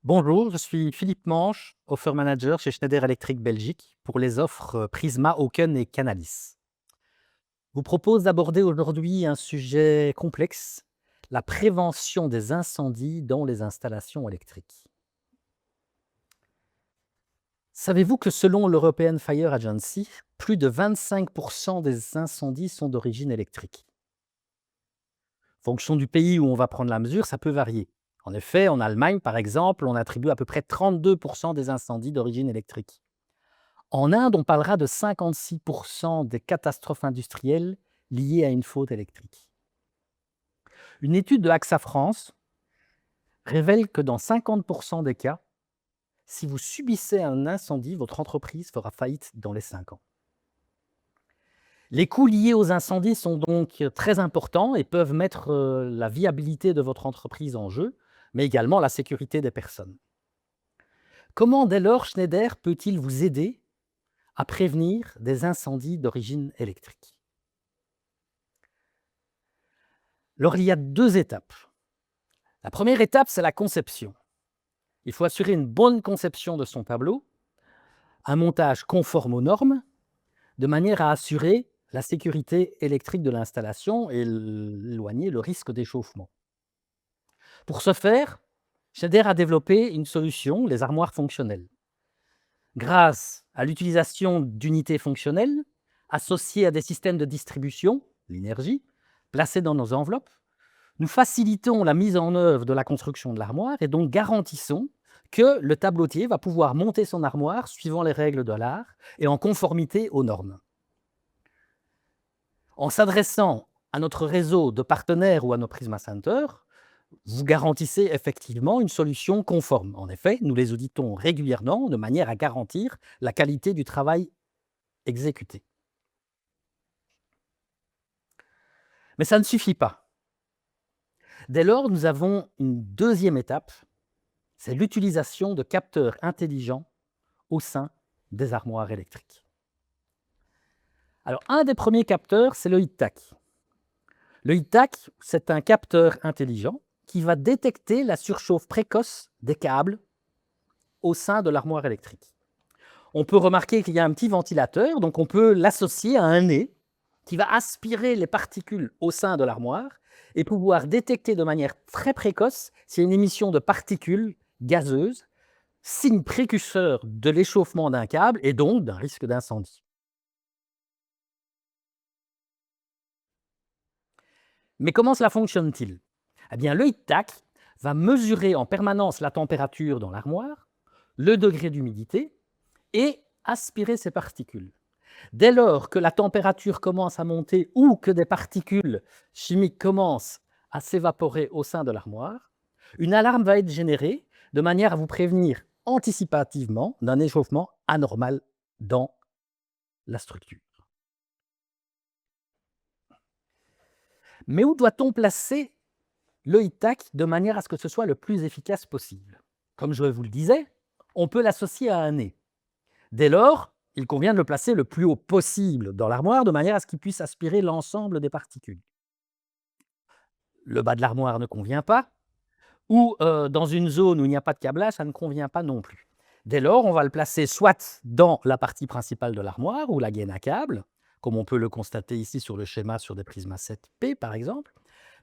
Bonjour, je suis Philippe Manche, Offer Manager chez Schneider Electric Belgique pour les offres Prisma, Hawken et Canalis. Je vous propose d'aborder aujourd'hui un sujet complexe, la prévention des incendies dans les installations électriques. Savez-vous que selon l'European Fire Agency, plus de 25% des incendies sont d'origine électrique? En fonction du pays où on va prendre la mesure, ça peut varier. En effet, en Allemagne, par exemple, on attribue à peu près 32% des incendies d'origine électrique. En Inde, on parlera de 56% des catastrophes industrielles liées à une faute électrique. Une étude de AXA France révèle que dans 50% des cas, si vous subissez un incendie, votre entreprise fera faillite dans les 5 ans. Les coûts liés aux incendies sont donc très importants et peuvent mettre la viabilité de votre entreprise en jeu, mais également la sécurité des personnes. Comment dès lors Schneider peut-il vous aider à prévenir des incendies d'origine électrique? Alors, il y a 2 étapes. La première étape, c'est la conception. Il faut assurer une bonne conception de son tableau, un montage conforme aux normes, de manière à assurer la sécurité électrique de l'installation et éloigner le risque d'échauffement. Pour ce faire, Schneider a développé une solution, les armoires fonctionnelles. Grâce à l'utilisation d'unités fonctionnelles associées à des systèmes de distribution, l'énergie, placés dans nos enveloppes, nous facilitons la mise en œuvre de la construction de l'armoire et donc garantissons que le tableautier va pouvoir monter son armoire suivant les règles de l'art et en conformité aux normes. En s'adressant à notre réseau de partenaires ou à nos Prisma Centers, vous garantissez effectivement une solution conforme. En effet, nous les auditons régulièrement de manière à garantir la qualité du travail exécuté. Mais ça ne suffit pas. Dès lors, nous avons une deuxième étape, c'est l'utilisation de capteurs intelligents au sein des armoires électriques. Alors, un des premiers capteurs, c'est le heat-tac. Le heat-tac, c'est un capteur intelligent qui va détecter la surchauffe précoce des câbles au sein de l'armoire électrique. On peut remarquer qu'il y a un petit ventilateur, donc on peut l'associer à un nez qui va aspirer les particules au sein de l'armoire et pouvoir détecter de manière très précoce s'il y a une émission de particules gazeuses, signe précurseur de l'échauffement d'un câble et donc d'un risque d'incendie. Mais comment cela fonctionne-t-il? Eh bien, le heat-tac va mesurer en permanence la température dans l'armoire, le degré d'humidité et aspirer ces particules. Dès lors que la température commence à monter ou que des particules chimiques commencent à s'évaporer au sein de l'armoire, une alarme va être générée de manière à vous prévenir anticipativement d'un échauffement anormal dans la structure. Mais où doit-on placer le heat-tac de manière à ce que ce soit le plus efficace possible? Comme je vous le disais, on peut l'associer à un nez. Dès lors, il convient de le placer le plus haut possible dans l'armoire de manière à ce qu'il puisse aspirer l'ensemble des particules. Le bas de l'armoire ne convient pas, ou dans une zone où il n'y a pas de câblage, ça ne convient pas non plus. Dès lors, on va le placer soit dans la partie principale de l'armoire, ou la gaine à câble, comme on peut le constater ici sur le schéma sur des Prisma 7P par exemple.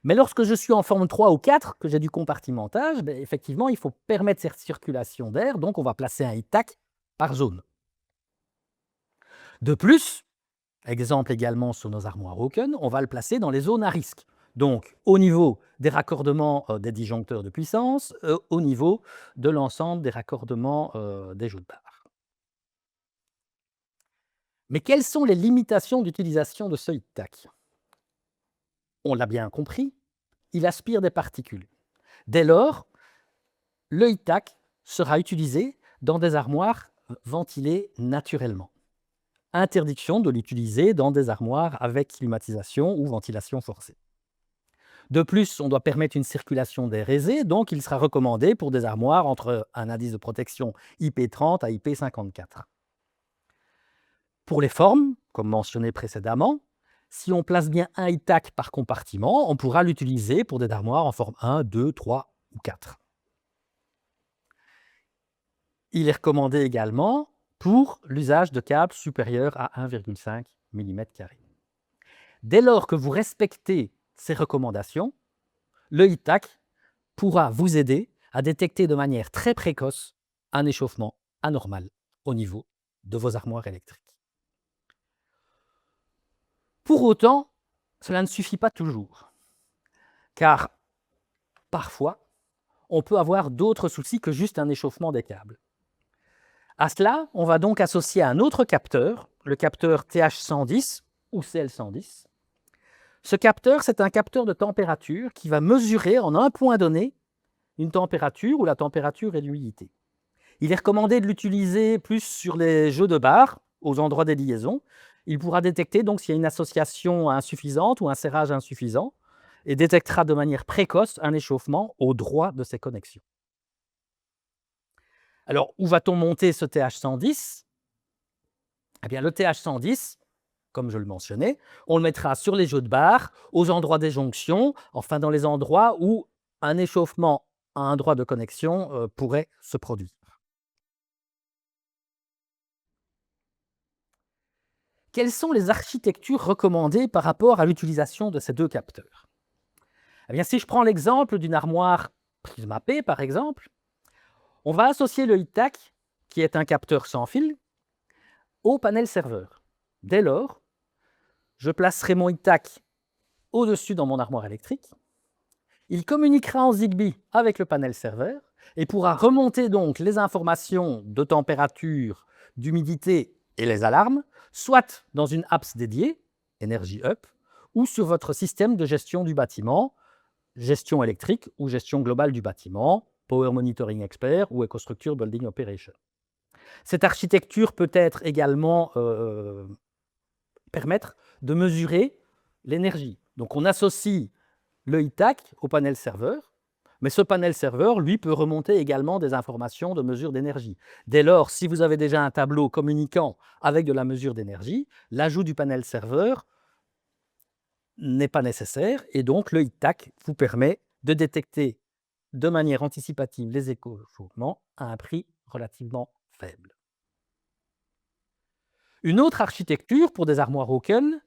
Mais lorsque je suis en forme 3 ou 4, que j'ai du compartimentage, effectivement, il faut permettre cette circulation d'air, donc on va placer un heat-tac par zone. De plus, exemple également sur nos armoires Hawken, on va le placer dans les zones à risque. Donc, au niveau des raccordements des disjoncteurs de puissance, au niveau de l'ensemble des raccordements des jeux de barre. Mais quelles sont les limitations d'utilisation de ce heat-tac? On l'a bien compris, il aspire des particules. Dès lors, le heat-tac sera utilisé dans des armoires ventilées naturellement. Interdiction de l'utiliser dans des armoires avec climatisation ou ventilation forcée. De plus, on doit permettre une circulation d'air aisée, donc il sera recommandé pour des armoires entre un indice de protection IP30 à IP54. Pour les formes, comme mentionné précédemment, si on place bien un heat-tac par compartiment, on pourra l'utiliser pour des armoires en forme 1, 2, 3 ou 4. Il est recommandé également pour l'usage de câbles supérieurs à 1,5 mm². Dès lors que vous respectez ces recommandations, le HeatTac pourra vous aider à détecter de manière très précoce un échauffement anormal au niveau de vos armoires électriques. Pour autant, cela ne suffit pas toujours, car parfois, on peut avoir d'autres soucis que juste un échauffement des câbles. À cela, on va donc associer un autre capteur, le capteur TH110 ou CL110. Ce capteur, c'est un capteur de température qui va mesurer en un point donné une température ou la température et l'humidité. Il est recommandé de l'utiliser plus sur les jeux de bar, aux endroits des liaisons. Il pourra détecter donc s'il y a une association insuffisante ou un serrage insuffisant et détectera de manière précoce un échauffement au droit de ces connexions. Alors, où va-t-on monter ce TH110 ? Eh bien, le TH110, comme je le mentionnais, on le mettra sur les jeux de bar, aux endroits des jonctions, enfin dans les endroits où un échauffement à un droit de connexion pourrait se produire. Quelles sont les architectures recommandées par rapport à l'utilisation de ces deux capteurs ? Eh bien, si je prends l'exemple d'une armoire Prisma-P, par exemple, on va associer le HeatTac, qui est un capteur sans fil, au panel serveur. Dès lors, je placerai mon HeatTac au-dessus dans mon armoire électrique. Il communiquera en Zigbee avec le panel serveur et pourra remonter donc les informations de température, d'humidité et les alarmes, soit dans une apps dédiée, Energy Up, ou sur votre système de gestion du bâtiment, gestion électrique ou gestion globale du bâtiment, Power Monitoring Expert ou EcoStruxure Building Operation. Cette architecture peut être également permettre de mesurer l'énergie. Donc on associe le HeatTac au panel serveur, mais ce panel serveur, lui, peut remonter également des informations de mesure d'énergie. Dès lors, si vous avez déjà un tableau communiquant avec de la mesure d'énergie, l'ajout du panel serveur n'est pas nécessaire et donc le HeatTac vous permet de détecter de manière anticipative les échauffements à un prix relativement faible. Une autre architecture pour des armoires Hawken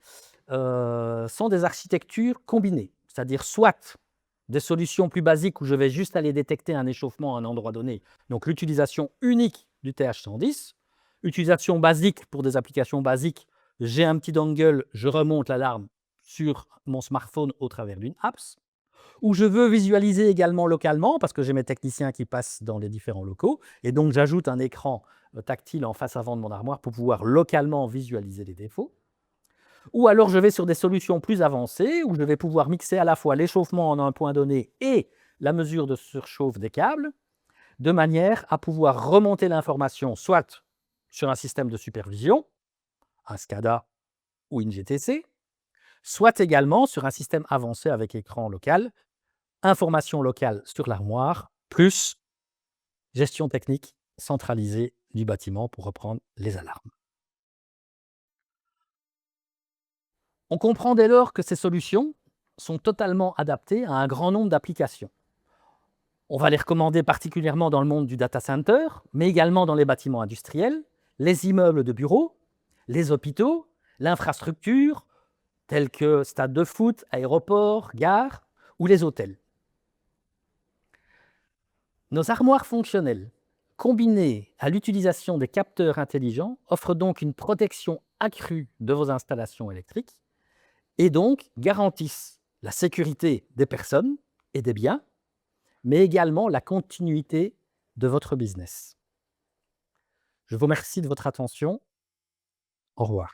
sont des architectures combinées, c'est-à-dire soit des solutions plus basiques où je vais juste aller détecter un échauffement à un endroit donné, donc l'utilisation unique du TH110, utilisation basique pour des applications basiques, j'ai un petit dongle, je remonte l'alarme sur mon smartphone au travers d'une apps, où je veux visualiser également localement, parce que j'ai mes techniciens qui passent dans les différents locaux, et donc j'ajoute un écran tactile en face avant de mon armoire pour pouvoir localement visualiser les défauts. Ou alors je vais sur des solutions plus avancées, où je vais pouvoir mixer à la fois l'échauffement en un point donné et la mesure de surchauffe des câbles, de manière à pouvoir remonter l'information soit sur un système de supervision, un SCADA ou une GTC, soit également sur un système avancé avec écran local, information locale sur l'armoire, plus gestion technique centralisée du bâtiment pour reprendre les alarmes. On comprend dès lors que ces solutions sont totalement adaptées à un grand nombre d'applications. On va les recommander particulièrement dans le monde du data center, mais également dans les bâtiments industriels, les immeubles de bureaux, les hôpitaux, l'infrastructure, tels que stades de foot, aéroports, gares ou les hôtels. Nos armoires fonctionnelles, combinées à l'utilisation des capteurs intelligents, offrent donc une protection accrue de vos installations électriques et donc garantissent la sécurité des personnes et des biens, mais également la continuité de votre business. Je vous remercie de votre attention. Au revoir.